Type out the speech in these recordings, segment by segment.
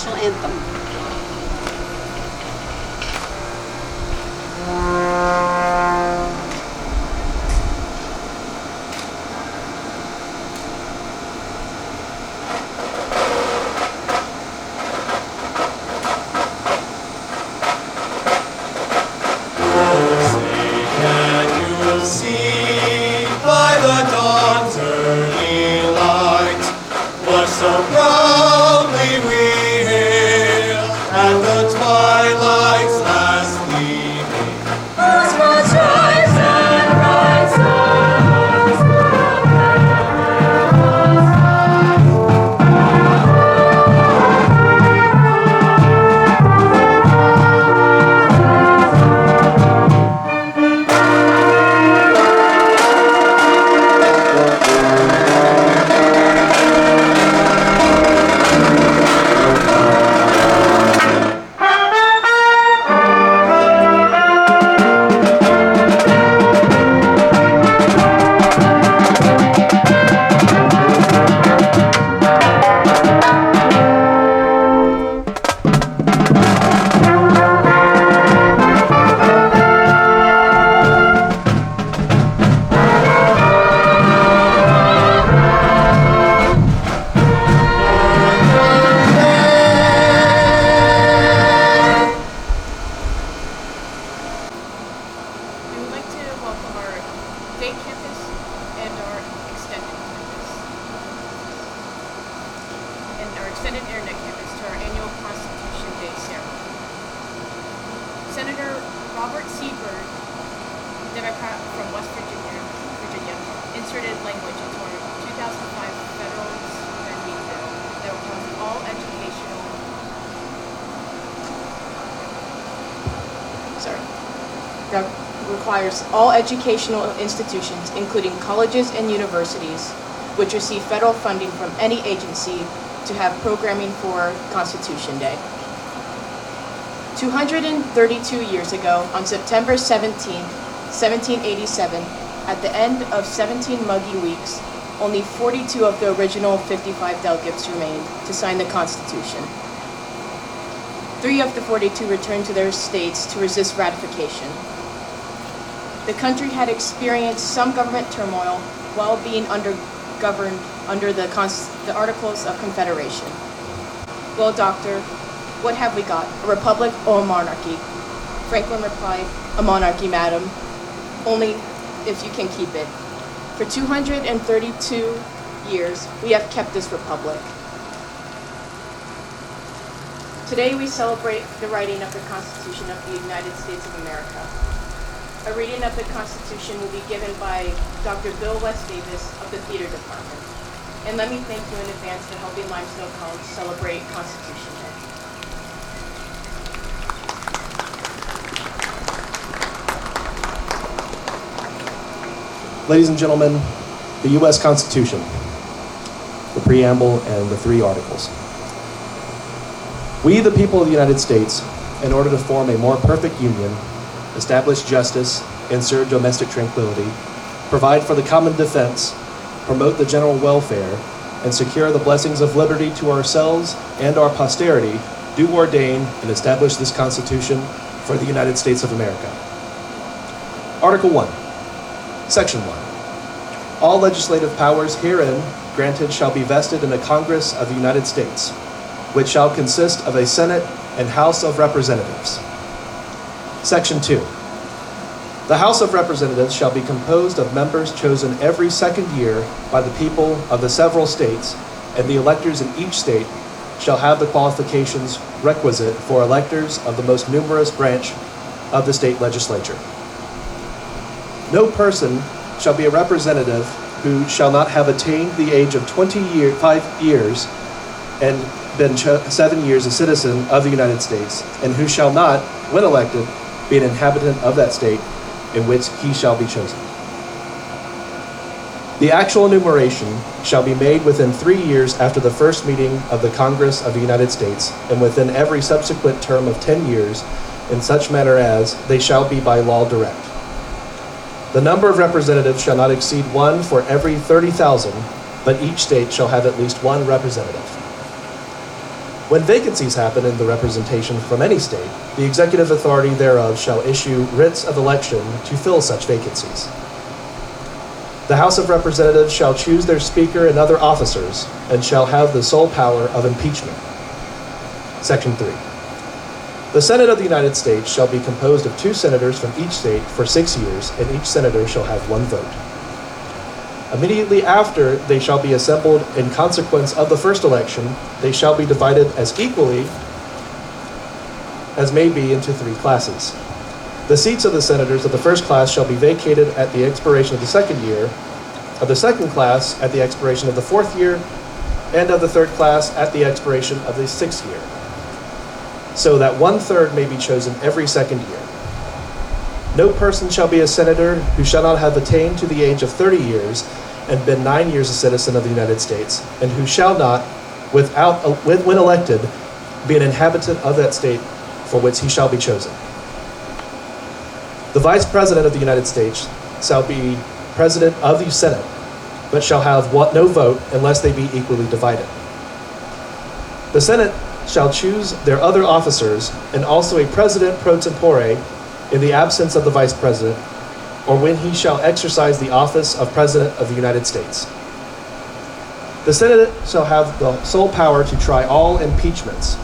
national anthem. Requires all educational institutions, including colleges and universities, which receive federal funding from any agency, to have programming for Constitution Day. 232 years ago, on September 17, 1787, at the end of 17 muggy weeks, only 42 of the original 55 delegates remained to sign the Constitution. 3 of the 42 returned to their states to resist ratification. The country had experienced some government turmoil while being governed under the Articles of Confederation. Well, doctor, what have we got, a republic or a monarchy? Franklin replied, a monarchy, madam, only if you can keep it. For 232 years, we have kept this republic. Today we celebrate the writing of the Constitution of the United States of America. A reading of the Constitution will be given by Dr. Bill West Davis of the Theater Department. And let me thank you in advance for helping Limestone College celebrate Constitution Day. Ladies and gentlemen, the U.S. Constitution, the preamble and the 3 articles. We, the people of the United States, in order to form a more perfect union, establish justice, ensure domestic tranquility, provide for the common defense, promote the general welfare, and secure the blessings of liberty to ourselves and our posterity, do ordain and establish this Constitution for the United States of America. Article 1, Section 1. All legislative powers herein granted shall be vested in the Congress of the United States, which shall consist of a Senate and House of Representatives. Section 2. The House of Representatives shall be composed of members chosen every 2nd year by the people of the several states, and the electors in each state shall have the qualifications requisite for electors of the most numerous branch of the state legislature. No person shall be a representative who shall not have attained the age of 25 years and been 7 years a citizen of the United States, and who shall not, when elected, be an inhabitant of that state in which he shall be chosen. The actual enumeration shall be made within 3 years after the first meeting of the Congress of the United States, and within every subsequent term of 10 years, in such manner as they shall be by law direct. The number of representatives shall not exceed 1 for every 30,000, but each state shall have at least 1 representative. When vacancies happen in the representation from any state, the executive authority thereof shall issue writs of election to fill such vacancies. The House of Representatives shall choose their Speaker and other officers, and shall have the sole power of impeachment. Section 3. The Senate of the United States shall be composed of 2 senators from each state for 6 years, and each senator shall have 1 vote. Immediately after they shall be assembled in consequence of the first election, they shall be divided as equally as may be into 3 classes. The seats of the senators of the first class shall be vacated at the expiration of the second year, of the second class at the expiration of the 4th year, and of the third class at the expiration of the 6th year, so that 1/3 may be chosen every second year. No person shall be a senator who shall not have attained to the age of 30 years and been 9 years a citizen of the United States, and who shall not, when elected, be an inhabitant of that state for which he shall be chosen. The Vice President of the United States shall be President of the Senate, but shall have no vote unless they be equally divided. The Senate shall choose their other officers, and also a President pro tempore in the absence of the Vice President, or when he shall exercise the office of President of the United States. The Senate shall have the sole power to try all impeachments.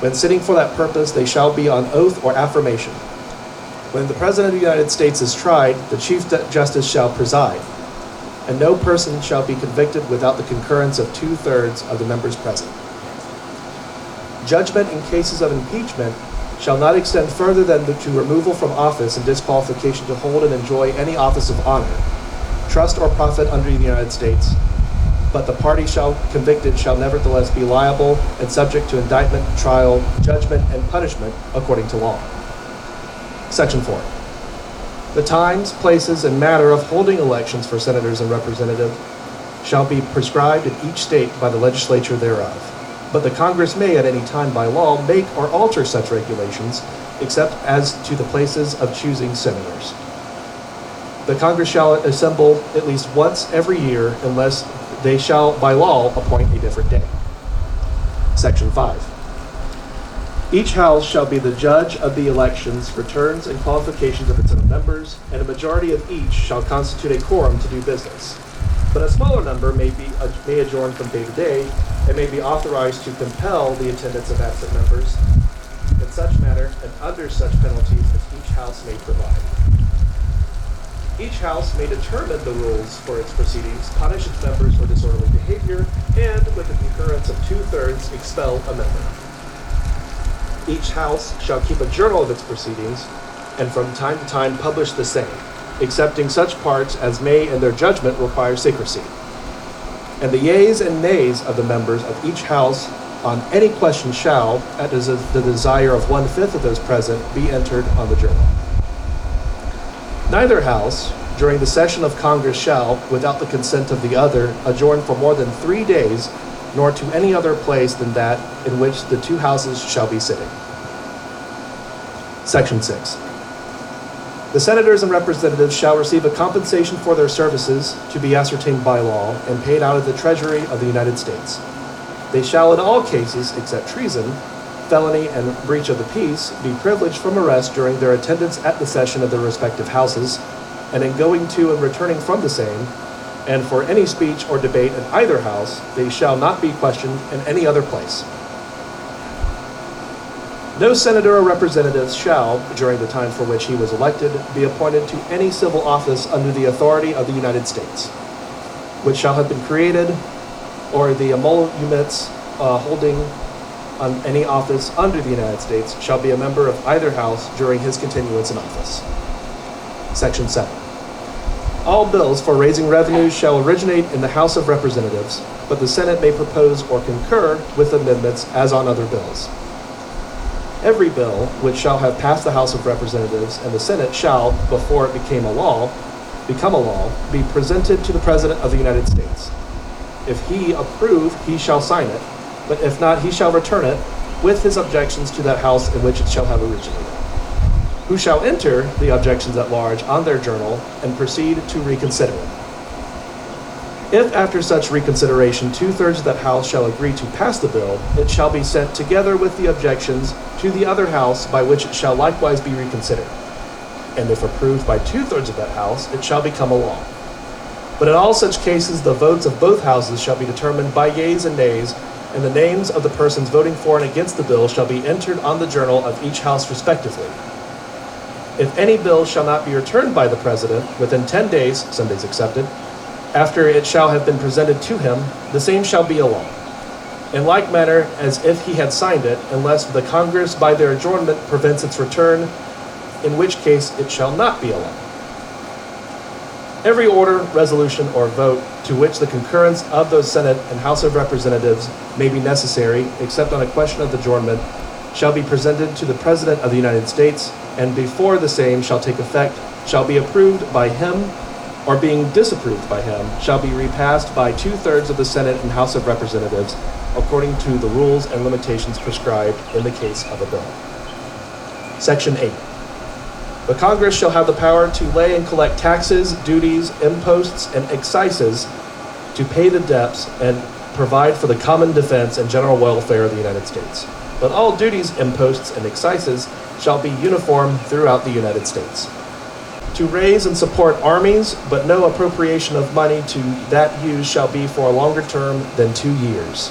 When sitting for that purpose, they shall be on oath or affirmation. When the President of the United States is tried, the Chief Justice shall preside, and no person shall be convicted without the concurrence of 2/3 of the members present. Judgment in cases of impeachment shall not extend further than to removal from office and disqualification to hold and enjoy any office of honor, trust, or profit under the United States, but the party convicted shall nevertheless be liable and subject to indictment, trial, judgment, and punishment according to law. Section 4. The times, places, and matter of holding elections for senators and representatives shall be prescribed in each state by the legislature thereof. But the Congress may at any time by law make or alter such regulations, except as to the places of choosing senators. The Congress shall assemble at least once every year unless they shall by law appoint a different day. Section 5. Each house shall be the judge of the elections for terms and qualifications of its own members, and a majority of each shall constitute a quorum to do business. But a smaller number may adjourn from day to day, and may be authorized to compel the attendance of absent members in such manner and under such penalties as each house may provide. Each house may determine the rules for its proceedings, punish its members for disorderly behavior, and with the concurrence of 2/3 expel a member. Each house shall keep a journal of its proceedings, and from time to time publish the same, excepting such parts as may in their judgment require secrecy. And the yeas and nays of the members of each house on any question shall, at the desire of 1/5 of those present, be entered on the journal. Neither house, during the session of Congress shall, without the consent of the other, adjourn for more than 3 days, nor to any other place than that in which the 2 houses shall be sitting. Section 6. The senators and representatives shall receive a compensation for their services to be ascertained by law and paid out of the Treasury of the United States. They shall in all cases, except treason, felony, and breach of the peace, be privileged from arrest during their attendance at the session of their respective houses, and in going to and returning from the same, and for any speech or debate in either house, they shall not be questioned in any other place. No senator or representative shall, during the time for which he was elected, be appointed to any civil office under the authority of the United States, which shall have been created, or the emoluments holding on any office under the United States shall be a member of either house during his continuance in office. Section 7. All bills for raising revenues shall originate in the House of Representatives, but the Senate may propose or concur with amendments as on other bills. Every bill which shall have passed the House of Representatives and the Senate shall, before it become a law, be presented to the President of the United States. If he approve, he shall sign it, but if not, he shall return it with his objections to that House in which it shall have originated, who shall enter the objections at large on their journal and proceed to reconsider it. If after such reconsideration 2/3 of that House shall agree to pass the bill, it shall be sent together with the objections to the other House by which it shall likewise be reconsidered. And if approved by 2/3 of that House, it shall become a law. But in all such cases, the votes of both Houses shall be determined by yeas and nays, and the names of the persons voting for and against the bill shall be entered on the journal of each House respectively. If any bill shall not be returned by the President within 10 days, Sundays excepted, after it shall have been presented to him, the same shall be a law. In like manner as if he had signed it, unless the Congress by their adjournment prevents its return, in which case it shall not be a law. Every order, resolution, or vote to which the concurrence of the Senate and House of Representatives may be necessary, except on a question of adjournment, shall be presented to the President of the United States, and before the same shall take effect, shall be approved by him, or being disapproved by him, shall be repassed by 2/3 of the Senate and House of Representatives, according to the rules and limitations prescribed in the case of a bill. Section 8. The Congress shall have the power to lay and collect taxes, duties, imposts, and excises, to pay the debts and provide for the common defense and general welfare of the United States. But all duties, imposts, and excises shall be uniform throughout the United States. To raise and support armies, but no appropriation of money to that use shall be for a longer term than 2 years.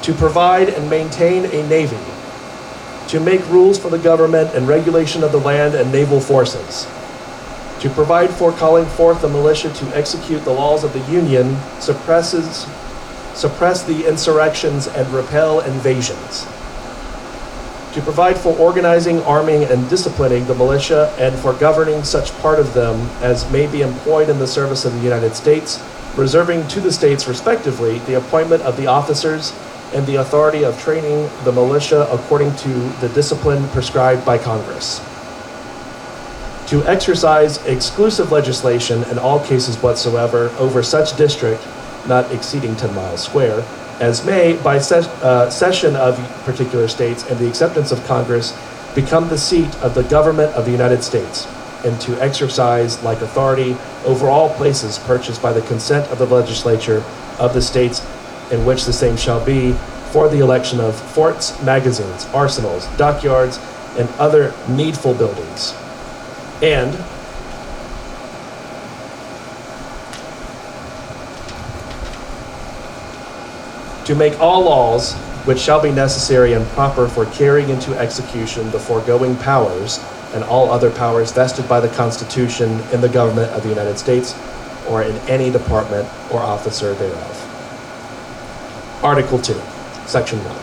To provide and maintain a navy. To make rules for the government and regulation of the land and naval forces. To provide for calling forth the militia to execute the laws of the Union, suppress the insurrections, and repel invasions. To provide for organizing, arming, and disciplining the militia, and for governing such part of them as may be employed in the service of the United States, reserving to the states respectively the appointment of the officers and the authority of training the militia according to the discipline prescribed by Congress. To exercise exclusive legislation in all cases whatsoever over such district, not exceeding 10 miles square, as may, by cession of particular states and the acceptance of Congress, become the seat of the government of the United States, and to exercise like authority over all places purchased by the consent of the legislature of the states in which the same shall be, for the election of forts, magazines, arsenals, dockyards, and other needful buildings. And to make all laws which shall be necessary and proper for carrying into execution the foregoing powers and all other powers vested by the Constitution in the government of the United States or in any department or officer thereof. Article 2, Section 1.